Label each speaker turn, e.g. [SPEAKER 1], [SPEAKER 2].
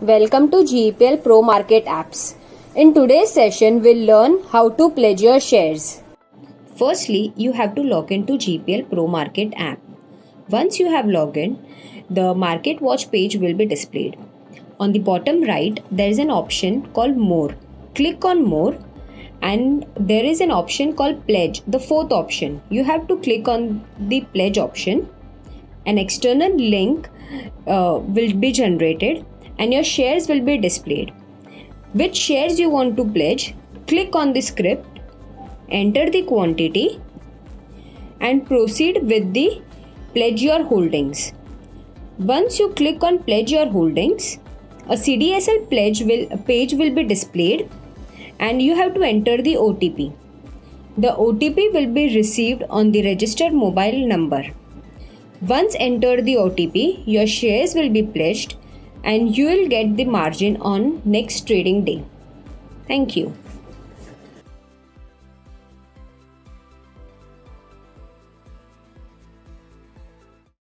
[SPEAKER 1] Welcome to GEPL Pro Market Apps. In today's session, we'll learn how to pledge your shares.
[SPEAKER 2] Firstly, you have to log into GEPL Pro Market app. Once you have logged in, the Market Watch page will be displayed. On the bottom right, there is an option called More. Click on More and there is an option called Pledge, the fourth option. You have to click on the Pledge option. An external link will be generated and your shares will be displayed. Which shares you want to pledge? Click on the script, enter the quantity and proceed with the pledge your holdings. Once you click on pledge your holdings, a CDSL page will be displayed and you have to enter the OTP. The OTP will be received on the registered mobile number. Once entered the OTP, your shares will be pledged and you will get the margin on next trading day. Thank you.